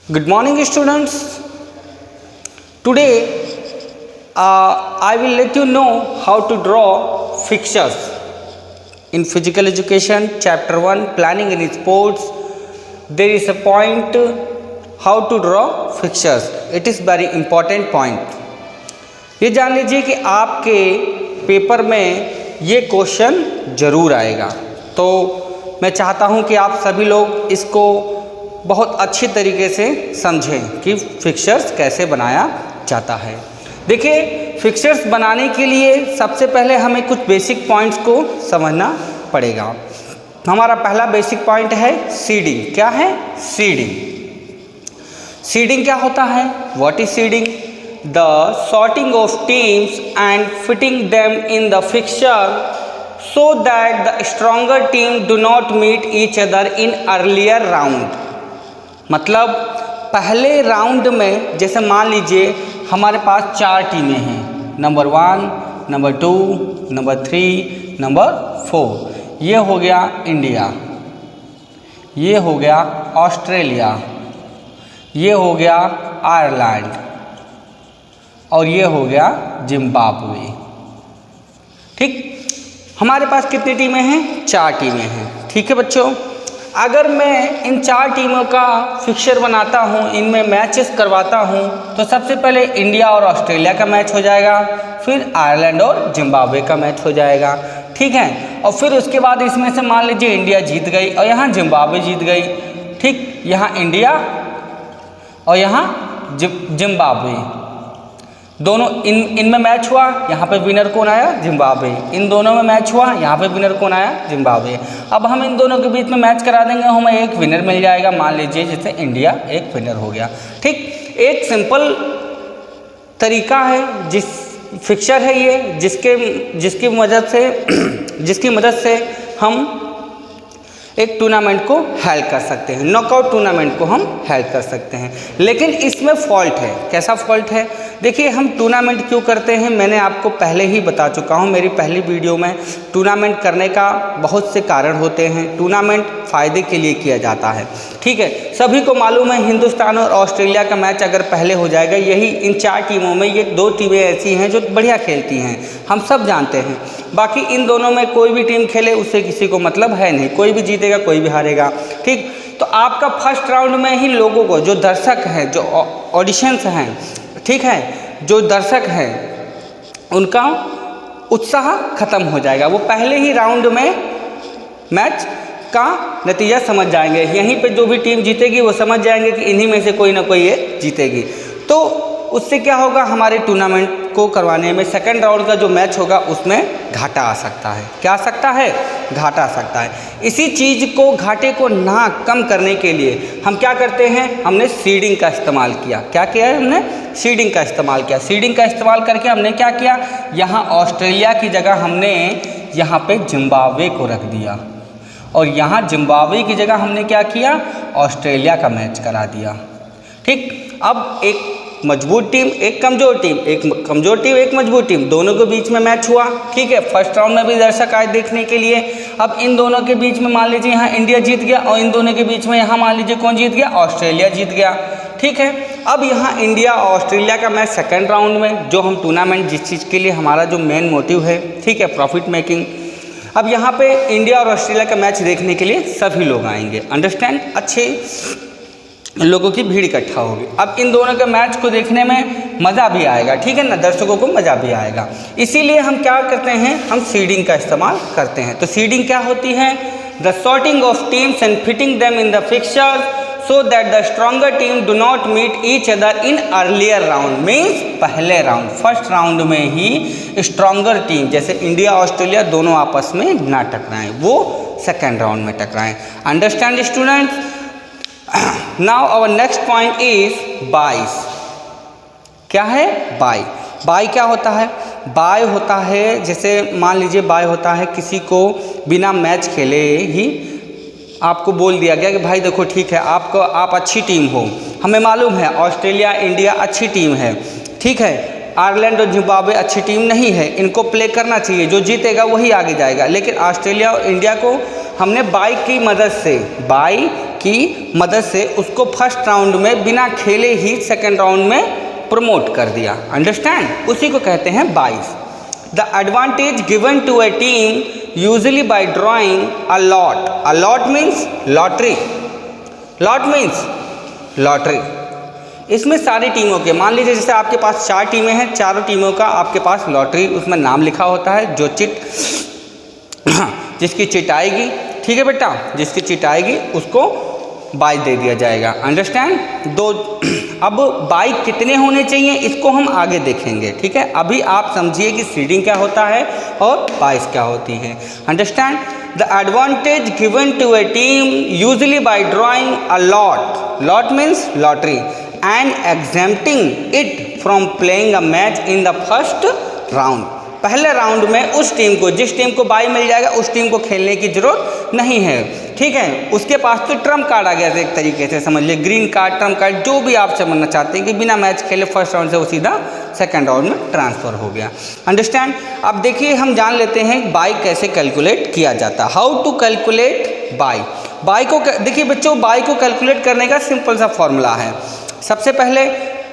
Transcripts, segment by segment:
Good morning, students. Today, I will let you know how to draw fixtures in physical education, chapter 1, planning in sports. There is a point how to draw fixtures. It is very important point. ये जान लीजिए कि आपके paper में ये question जरूर आएगा, तो मैं चाहता हूँ कि आप सभी लोग इसको बहुत अच्छी तरीके से समझें कि फिक्सर्स कैसे बनाया जाता है। देखिए, फिक्सर्स बनाने के लिए सबसे पहले हमें कुछ बेसिक पॉइंट्स को समझना पड़ेगा। हमारा पहला बेसिक पॉइंट है सीडिंग। क्या है? सीडिंग। सीडिंग क्या होता है? What is seeding? The sorting of teams and fitting them in the fixture so that the stronger team do not meet each other in earlier round। मतलब पहले round में जैसे मान लीजिए हमारे पास 4 टीमें हैं, नंबर 1, नंबर 2, नंबर 3, नंबर 4। ये हो गया इंडिया, ये हो गया ऑस्ट्रेलिया, ये हो गया आयरलैंड और ये हो गया जिम्बाब्वे। ठीक, हमारे पास कितनी टीमें हैं? 4 टीमें हैं। ठीक है बच्चों, अगर मैं इन 4 टीमों का फिक्सचर बनाता हूँ, इनमें मैचेस करवाता हूँ, तो सबसे पहले इंडिया और ऑस्ट्रेलिया का मैच हो जाएगा, फिर आयरलैंड और जिम्बाब्वे का मैच हो जाएगा। ठीक है, और फिर उसके बाद इसमें से मान लीजिए इंडिया जीत गई और यहाँ जिम्बाब्वे जीत गई। ठीक, यहाँ इंडिया और यहाँ जिम्बाब्वे दोनों इनमें मैच हुआ, यहाँ पे विनर कौन आया? जिम्बाब्वे। इन दोनों में मैच हुआ, यहाँ पे विनर कौन आया? जिम्बाब्वे। अब हम इन दोनों के बीच में मैच करा देंगे, हमें एक विनर मिल जाएगा। मान लीजिए जैसे इंडिया एक विनर हो गया। ठीक, एक सिंपल तरीका है, जिस फिक्सचर है ये, जिसकी मदद से हम एक टूर्नामेंट को हेल्प कर सकते हैं, नॉकआउट टूर्नामेंट को हम हेल्प कर सकते हैं। लेकिन इसमें फॉल्ट है। कैसा फॉल्ट है? देखिए, हम टूर्नामेंट क्यों करते हैं मैंने आपको पहले ही बता चुका हूं मेरी पहली वीडियो में। टूर्नामेंट करने का बहुत से कारण होते हैं। टूर्नामेंट फ़ायदे के लिए किया जाता है। ठीक है, सभी को मालूम है हिंदुस्तान और ऑस्ट्रेलिया का मैच अगर पहले हो जाएगा, यही इन 4 टीमों में ये 2 टीमें ऐसी हैं जो बढ़िया खेलती हैं, हम सब जानते हैं। बाकी इन दोनों में कोई भी टीम खेले उससे किसी को मतलब है नहीं, कोई भी जीतेगा कोई भी हारेगा। ठीक, तो आपका फर्स्ट राउंड में ही लोगों को, जो दर्शक हैं, जो ऑडिशंस हैं, ठीक है, जो दर्शक हैं, उनका उत्साह खत्म हो जाएगा। वो पहले ही राउंड में मैच का नतीजा समझ जाएंगे। यहीं पे जो भी टीम जीतेगी वो समझ जाएंगे कि इन्हीं में से कोई ना कोई ये जीतेगी। तो उससे क्या होगा? हमारे टूर्नामेंट को करवाने में सेकंड राउंड का जो मैच होगा उसमें घाटा आ सकता है। क्या आ सकता है? घाटा आ सकता है। इसी चीज़ को, घाटे को ना कम करने के लिए हम क्या करते हैं? हमने सीडिंग का इस्तेमाल किया। क्या किया है हमने? सीडिंग का इस्तेमाल किया। सीडिंग का इस्तेमाल करके हमने क्या किया? यहाँ ऑस्ट्रेलिया की जगह हमने यहाँ पे जिम्बाब्वे को रख दिया और यहाँ जिम्बाब्वे की जगह हमने क्या किया? ऑस्ट्रेलिया का मैच करा दिया। ठीक, अब एक मजबूत टीम, एक कमज़ोर टीम, एक कमज़ोर टीम, एक मजबूत टीम, दोनों के बीच में मैच हुआ। ठीक है, फर्स्ट राउंड में भी दर्शक आए देखने के लिए। अब इन दोनों के बीच में मान लीजिए यहाँ इंडिया जीत गया और इन दोनों के बीच में यहाँ मान लीजिए कौन जीत गया? ऑस्ट्रेलिया जीत गया। ठीक है, अब यहाँ इंडिया और ऑस्ट्रेलिया का मैच सेकेंड राउंड में, जो हम टूर्नामेंट जिस चीज़ के लिए हमारा जो मेन मोटिव है, ठीक है, प्रॉफिट मेकिंग। अब यहाँ पे इंडिया और ऑस्ट्रेलिया का मैच देखने के लिए सभी लोग आएंगे। अंडरस्टैंड? अच्छे लोगों की भीड़ इकट्ठा होगी। अब इन दोनों के मैच को देखने में मज़ा भी आएगा। ठीक है ना, दर्शकों को मज़ा भी आएगा। इसीलिए हम क्या करते हैं? हम सीडिंग का इस्तेमाल करते हैं। तो सीडिंग क्या होती है? The sorting of teams and fitting them in the fixture so that the stronger team do not meet each other in earlier round. Means पहले राउंड, फर्स्ट राउंड में ही स्ट्रॉन्गर टीम, जैसे इंडिया ऑस्ट्रेलिया दोनों आपस में ना टकराएं, वो सेकेंड राउंड में टकराएं। Understand students? Now our next point is byes. क्या है? बाय। बाय क्या होता है? बाय होता है, जैसे मान लीजिए बाय होता है किसी को बिना मैच खेले ही आपको बोल दिया गया कि भाई देखो ठीक है, आप अच्छी टीम हो, हमें मालूम है ऑस्ट्रेलिया इंडिया अच्छी टीम है, ठीक है, आयरलैंड और जिम्बाब्वे अच्छी टीम नहीं है, इनको प्ले करना चाहिए, जो जीतेगा वही आगे जाएगा। लेकिन ऑस्ट्रेलिया और इंडिया को हमने बाई की मदद से, बाई की मदद से उसको फर्स्ट राउंड में बिना खेले ही सेकेंड राउंड में प्रमोट कर दिया। अंडरस्टैंड, उसी को कहते हैं byes. The advantage given to a team usually by drawing a lot. A lot means lottery, lot means lottery. इसमें सारी टीमों के, मान लीजिए जैसे आपके पास 4 टीमें हैं, चारों टीमों का आपके पास लॉटरी उसमें नाम लिखा होता है। जो चिट जिसकी चिट आएगी, ठीक है बेटा, जिसकी चिट आएगी उसको बाई दे दिया जाएगा। अंडरस्टैंड। दो अब बाई कितने होने चाहिए इसको हम आगे देखेंगे, ठीक है। अभी आप समझिए कि सीडिंग क्या होता है और बाइस क्या होती है। Understand. The advantage given to a team usually by drawing a lot, lot means lottery, and exempting it from playing a match in the first round. पहले राउंड में उस टीम को, जिस टीम को बाई मिल जाएगा उस टीम को खेलने की जरूरत नहीं है, ठीक है। उसके पास तो ट्रम्प कार्ड आ गया था, एक तरीके से समझ लीजिए, ग्रीन कार्ड, ट्रम्प कार्ड, जो भी आप समझना चाहते हैं कि बिना मैच खेले फर्स्ट राउंड से वो सीधा सेकंड राउंड में ट्रांसफर हो गया। अंडरस्टैंड। अब देखिए हम जान लेते हैं बाई कैसे कैलकुलेट किया जाता है। How to calculate bye. Bye को देखिए बच्चों, बाई को कैलकुलेट करने का सिंपल सा फॉर्मूला है। सबसे पहले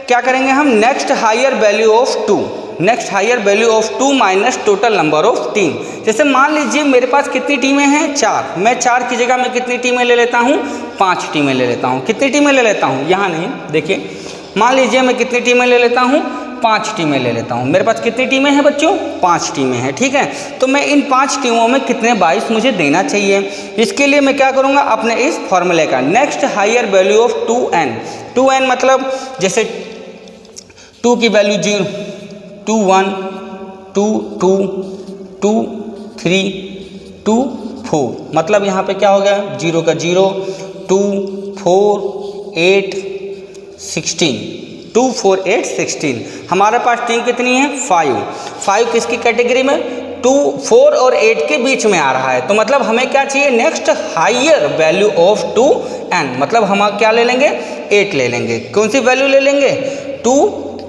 क्या करेंगे हम, next higher value of 2, next higher value of 2 minus total number of team. जैसे मान लीजिए मेरे पास कितनी टीमें हैं, 4, मैं 4 की जगह मैं कितनी टीमें ले लेता हूँ, 5 टीमें ले लेता हूँ। कितनी टीमें ले लेता हूँ, यहाँ नहीं, देखिए मान लीजिए मैं कितनी टीमें ले लेता हूँ, 5 टीमें ले लेता हूँ। मेरे पास कितनी टीमें हैं बच्चों, 5 टीमें हैं, ठीक है। तो मैं इन 5 टीमों में कितने बाइस मुझे देना चाहिए, इसके लिए मैं क्या करूँगा, अपने इस फॉर्मूले का next higher value of 2n। 2n मतलब जैसे 2 की वैल्यू 0, 2 1, 2 2, 2 3, 2 4, मतलब यहाँ पे क्या हो गया, 0 का 0, 2 4 8 16, 2 4 8 16। हमारे पास टीम कितनी है, 5 किसकी कैटेगरी में, 2 4 और 8 के बीच में आ रहा है। तो मतलब हमें क्या चाहिए, next higher value of 2n, मतलब हम क्या ले लेंगे, 8 ले लेंगे। कौन सी वैल्यू ले लेंगे, 2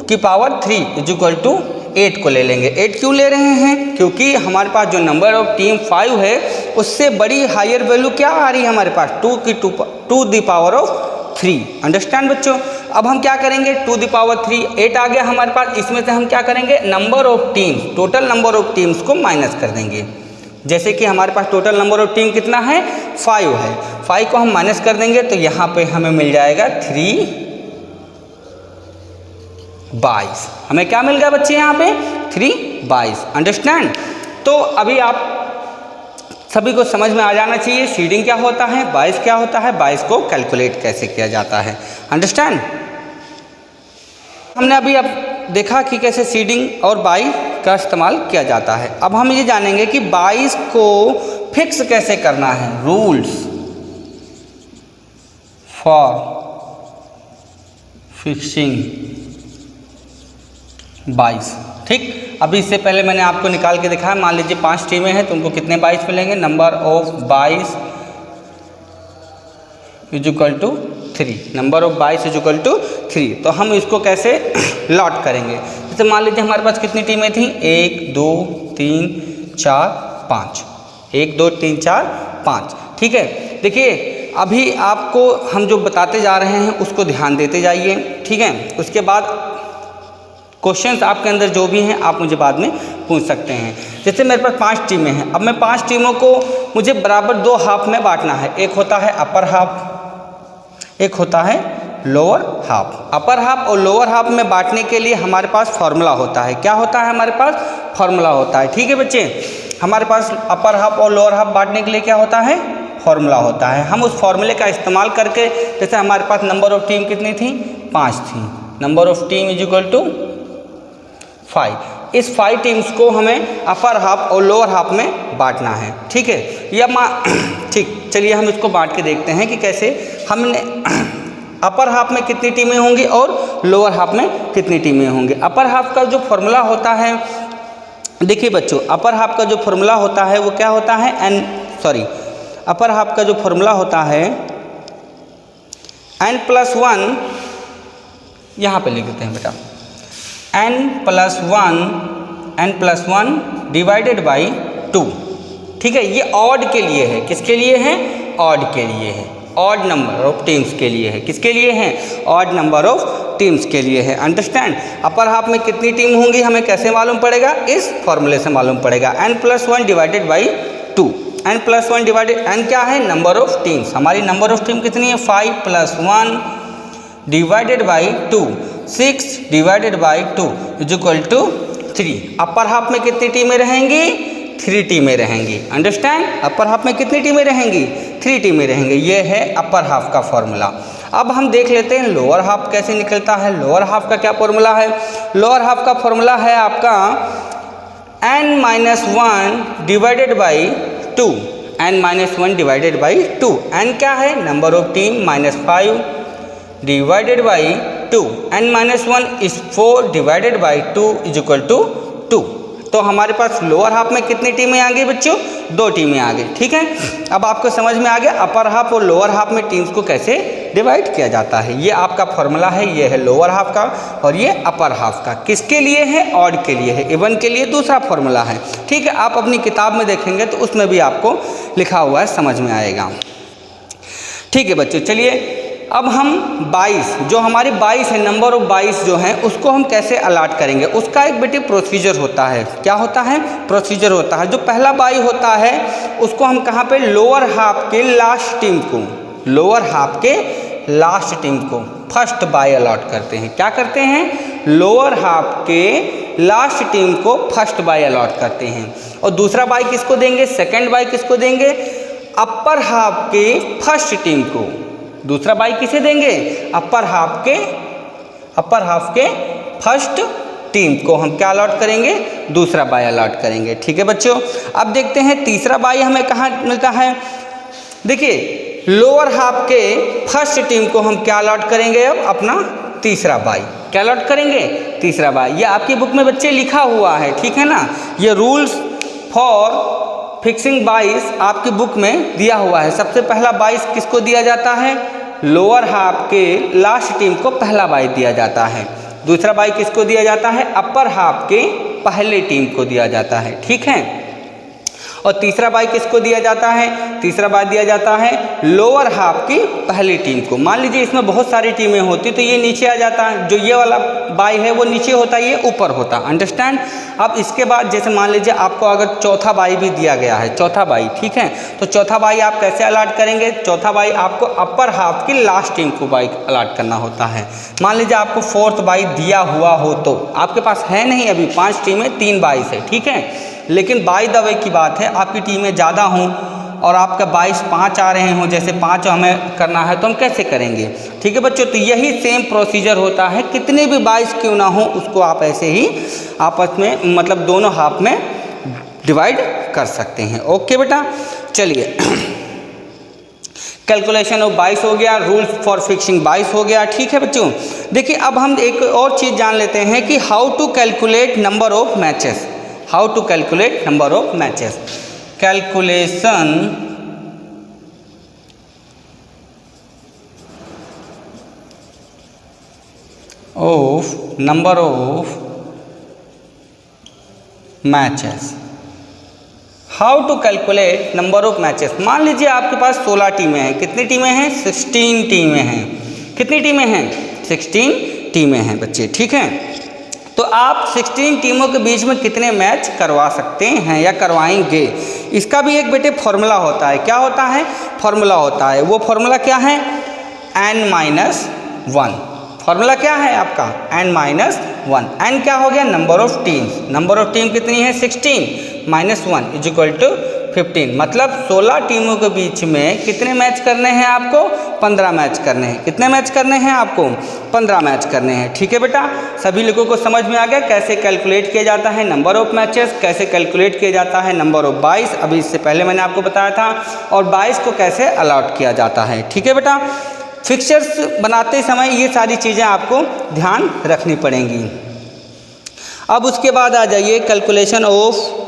की पावर 3 इज इक्वल टू 8 को ले लेंगे। 8 क्यों ले रहे हैं, क्योंकि हमारे पास जो नंबर ऑफ टीम 5 है उससे बड़ी हायर वैल्यू क्या आ रही है हमारे पास, 2 दी पावर ऑफ 3। अंडरस्टैंड बच्चों। अब हम क्या करेंगे, 2 दी पावर 3, 8 आ गया हमारे पास, इसमें से हम क्या करेंगे, number of teams, total number of teams को माइनस कर देंगे। जैसे कि हमारे पास टोटल नंबर ऑफ टीम कितना है, 5 है, 5 को हम माइनस कर देंगे तो यहाँ पे हमें मिल जाएगा 3 22। हमें क्या मिल गया बच्चे यहाँ पे, 3 22। अंडरस्टैंड। तो अभी आप सभी को समझ में आ जाना चाहिए सीडिंग क्या होता है, बाइस क्या होता है, बाइस को कैलकुलेट कैसे किया जाता है। अंडरस्टैंड। हमने अभी अब देखा कि कैसे सीडिंग और बाई का इस्तेमाल किया जाता है। अब हम ये जानेंगे कि बाइस को फिक्स कैसे करना है, रूल्स फॉर फिक्सिंग बाइस। ठीक, अभी इससे पहले मैंने आपको निकाल के दिखाया, मान लीजिए 5 टीमें हैं तो उनको कितने बाइस मिलेंगे, number of byes is equal to 3, number of byes is equal to 3। तो हम इसको कैसे लॉट करेंगे, जैसे मान लीजिए हमारे पास कितनी टीमें थी, 1 2 3 4 5, 1 2 3 4 5। ठीक है, देखिए अभी आपको हम जो बताते जा रहे हैं उसको ध्यान देते जाइए। ठीक है, उसके बाद क्वेश्चंस आपके अंदर जो भी हैं आप मुझे बाद में पूछ सकते हैं। जैसे मेरे पास 5 टीमें हैं, अब मैं 5 टीमों को मुझे बराबर 2 हाफ में बांटना है। एक होता है अपर हाफ, एक होता है लोअर हाफ। अपर हाफ और लोअर हाफ में बांटने के लिए हमारे पास फॉर्मूला होता है। क्या होता है हमारे पास, फॉर्मूला होता है। ठीक है बच्चे, हमारे पास अपर हाफ और लोअर हाफ बांटने के लिए क्या होता है, फॉर्मूला होता है। हम उस फॉर्मूले का इस्तेमाल करके, जैसे हमारे पास नंबर ऑफ टीम कितनी थी, 5 थी, number of team is equal to 5। इस 5 टीम्स को हमें अपर हाफ और लोअर हाफ में बांटना है। ठीक है, या ठीक, चलिए हम इसको बांट के देखते हैं कि कैसे हमने अपर हाफ में कितनी टीमें होंगी और लोअर हाफ में कितनी टीमें होंगी। अपर हाफ का जो फॉर्मूला होता है, देखिए बच्चों, अपर हाफ का जो फॉर्मूला होता है वो क्या होता है, अपर हाफ का जो फॉर्मूला होता है n+1, यहाँ पे लिख देते हैं बेटा, n+1 डिवाइडेड बाई 2। ठीक है, ये ऑड के लिए है, किसके लिए है, ऑड के लिए है। ऑड नंबर ऑफ टीम्स के लिए है। किसके लिए है? ऑड नंबर ऑफ टीम्स के लिए है। अंडरस्टैंड? अपर हाफ में कितनी टीम होंगी हमें कैसे मालूम पड़ेगा? इस फॉर्मूले से मालूम पड़ेगा, n+1 divided by 2। n+1 divided, n क्या है? Number of teams. हमारी नंबर ऑफ टीम कितनी है? 5 + 1 divided by 2, 6 divided by 2 equal to 3। Upper half में कितनी टीमें रहेंगी? 3 टीमें रहेंगी। अंडरस्टैंड? अपर हाफ में कितनी टीमें रहेंगी? 3 टीमें रहेंगी। ये है अपर हाफ का फॉर्मूला। अब हम देख लेते हैं लोअर हाफ कैसे निकलता है। लोअर हाफ का क्या फॉर्मूला है? लोअर हाफ का फॉर्मूला है आपका n-1 divided by 2। n-1 divided by 2। n क्या है? Number of team -5 divided by 2। n-1 is 4 divided by 2 is equal to 2। तो हमारे पास लोअर हाफ में कितनी टीमें आ गई बच्चों? 2 टीमें आ गई। ठीक है, अब आपको समझ में आ गया अपर हाफ और लोअर हाफ में टीम्स को कैसे डिवाइड किया जाता है। ये आपका फॉर्मूला है, ये है लोअर हाफ का और ये अपर हाफ का। किसके लिए है? ऑड के लिए है। इवन के लिए दूसरा फॉर्मूला है। ठीक है, आप अपनी किताब में देखेंगे तो उसमें भी आपको लिखा हुआ है, समझ में आएगा। ठीक है बच्चों, चलिए अब हम 22 जो हमारी 22 है, नंबर ऑफ 22 जो है उसको हम कैसे अलॉट करेंगे? उसका एक बेटे प्रोसीजर होता है। क्या होता है? प्रोसीजर होता है। जो पहला 22 होता है उसको हम कहाँ पे? लोअर हाफ के लास्ट टीम को, लोअर हाफ के लास्ट टीम को फर्स्ट बाय अलॉट करते हैं। क्या करते हैं? लोअर हाफ के लास्ट टीम को फर्स्ट बाय अलॉट करते हैं। और दूसरा बाय किसको देंगे? सेकेंड बाय किसको देंगे? अपर हाफ के फर्स्ट टीम को। दूसरा बाई किसे देंगे? अपर हाफ के फर्स्ट टीम को हम क्या अलॉट करेंगे? दूसरा बाई अलॉट करेंगे। ठीक है बच्चों, अब देखते हैं तीसरा बाई हमें कहाँ मिलता है। देखिए लोअर हाफ के फर्स्ट टीम को हम क्या अलॉट करेंगे? अब अपना तीसरा बाई क्या अलॉट करेंगे? तीसरा बाई। ये आपकी बुक में बच्चे लिखा हुआ है, ठीक है ना। ये रूल्स फॉर फिक्सिंग बाइस आपकी बुक में दिया हुआ है। सबसे पहला बाइस किसको दिया जाता है? लोअर हाफ के लास्ट टीम को पहला बाई दिया जाता है। दूसरा बाई किसको दिया जाता है? अपर हाफ के पहले टीम को दिया जाता है। ठीक है, और तीसरा बाई किसको दिया जाता है? तीसरा बाई दिया जाता है लोअर हाफ की पहली टीम को। मान लीजिए इसमें बहुत सारी टीमें होती तो ये नीचे आ जाता है, जो ये वाला बाई है वो नीचे होता है, ये ऊपर होता। अंडरस्टैंड? अब इसके बाद जैसे मान लीजिए आपको अगर चौथा बाई भी दिया गया है, चौथा बाई, ठीक है, तो चौथा बाई आप कैसे अलॉट करेंगे? चौथा बाई आपको अपर हाफ की लास्ट टीम को बाई अलॉट करना होता है। मान लीजिए आपको फोर्थ बाई दिया हुआ हो तो आपके पास है नहीं, अभी 5 टीमें 3 बाई से, ठीक है, लेकिन बाय द वे की बात है आपकी टीमें ज़्यादा हों और आपका 5 आ रहे हों, जैसे 5 हमें करना है तो हम कैसे करेंगे? ठीक है बच्चों, तो यही सेम प्रोसीजर होता है। कितने भी 22 क्यों ना हो उसको आप ऐसे ही आपस में मतलब दोनों हाफ में डिवाइड कर सकते हैं। ओके बेटा, चलिए कैलकुलेशन ऑफ 22 हो गया, रूल्स फॉर फिक्सिंग 22 हो गया। ठीक है बच्चों, देखिए अब हम एक और चीज़ जान लेते हैं कि how to calculate number of matches. How to calculate number of matches. Calculation of number of matches. How to calculate number of matches. मान लीजिए आपके पास 16 टीमें हैं। कितनी टीमें हैं? 16 टीमें हैं। कितनी टीमें हैं? 16 टीमें हैं बच्चे। ठीक है, तो आप 16 टीमों के बीच में कितने मैच करवा सकते हैं या करवाएंगे? इसका भी एक बेटे फॉर्मूला होता है। क्या होता है? फॉर्मूला होता है। वो फॉर्मूला क्या है? n-1। फॉर्मूला क्या है आपका? n-1। n क्या हो गया? Number of teams. Number of team कितनी है? 16 -1 इज इक्वल टू 15। मतलब 16 टीमों के बीच में कितने मैच करने हैं आपको? 15 मैच करने हैं। कितने मैच करने हैं आपको? 15 मैच करने हैं। ठीक है बेटा, सभी लोगों को समझ में आ गया कैसे कैलकुलेट किया जाता है नंबर ऑफ मैचेस, कैसे कैलकुलेट किया जाता है नंबर ऑफ 22, अभी इससे पहले मैंने आपको बताया था, और 22 को कैसे अलॉट किया जाता है। ठीक है बेटा, फिक्चर्स बनाते समय ये सारी चीज़ें आपको ध्यान रखनी पड़ेंगी। अब उसके बाद आ जाइए calculation of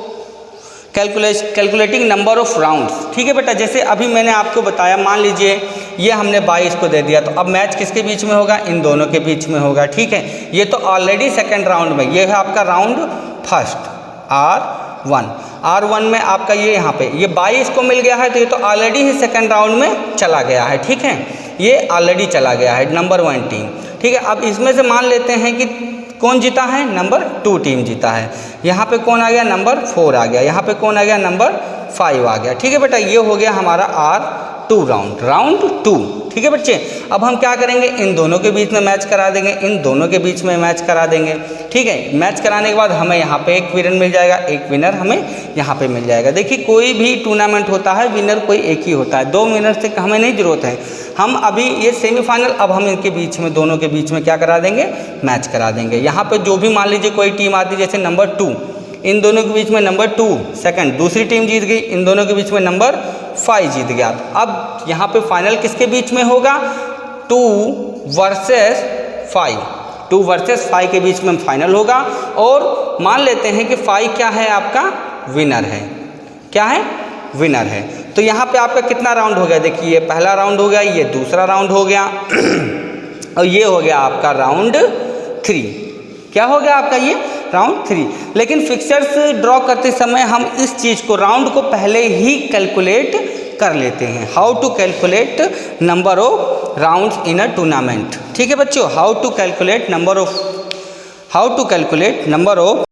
calculating number of rounds. ठीक है बेटा, जैसे अभी मैंने आपको बताया, मान लीजिए ये हमने 22 को दे दिया, तो अब मैच किसके बीच में होगा? इन दोनों के बीच में होगा। ठीक है, ये तो ऑलरेडी सेकंड राउंड में, ये है आपका राउंड फर्स्ट और R1। R1 में आपका ये यहाँ पे ये 22 को मिल गया है, तो ये तो ऑलरेडी ही सेकंड राउंड में चला गया है, ठीक है, ये ऑलरेडी चला गया है नंबर 1 टीम, ठीक है। अब इसमें से मान लेते हैं कि कौन जीता है, नंबर 2 टीम जीता है। यहाँ पे कौन आ गया, नंबर 4 आ गया, यहाँ पे कौन आ गया, नंबर 5 आ गया, ठीक है बेटा। ये हो गया हमारा R2 राउंड 2, ठीक है बच्चे। अब हम क्या करेंगे, इन दोनों के बीच में मैच करा देंगे, इन दोनों के बीच में मैच करा देंगे, ठीक है। मैच कराने के बाद हमें यहाँ पे एक विनर मिल जाएगा, एक विनर हमें यहाँ पे मिल जाएगा। देखिए कोई भी टूर्नामेंट होता है विनर कोई एक ही होता है, 2 विनर से हमें नहीं जरूरत है। हम अभी ये सेमीफाइनल, अब हम इनके बीच में दोनों के बीच में क्या करा देंगे, मैच करा देंगे। यहाँ पे जो भी मान लीजिए कोई टीम आती है, जैसे नंबर 2, इन दोनों के बीच में नंबर 2 सेकंड, दूसरी टीम जीत गई, इन दोनों के बीच में नंबर 5 जीत गया। अब यहाँ पे फाइनल किसके बीच में होगा, 2 वर्सेस 5, 2 वर्सेस 5 के बीच में फाइनल होगा। और मान लेते हैं कि 5 क्या है, आपका विनर है, क्या है, विनर है। तो यहाँ पे आपका कितना राउंड हो गया, देखिए ये पहला राउंड हो गया, ये दूसरा राउंड हो गया और ये हो गया आपका राउंड 3। क्या हो गया आपका, ये राउंड 3। लेकिन फिक्सर्स ड्रॉ करते समय हम इस चीज़ को, राउंड को पहले ही कैलकुलेट कर लेते हैं। How to calculate number of rounds in a tournament, ठीक है बच्चों। How to calculate number of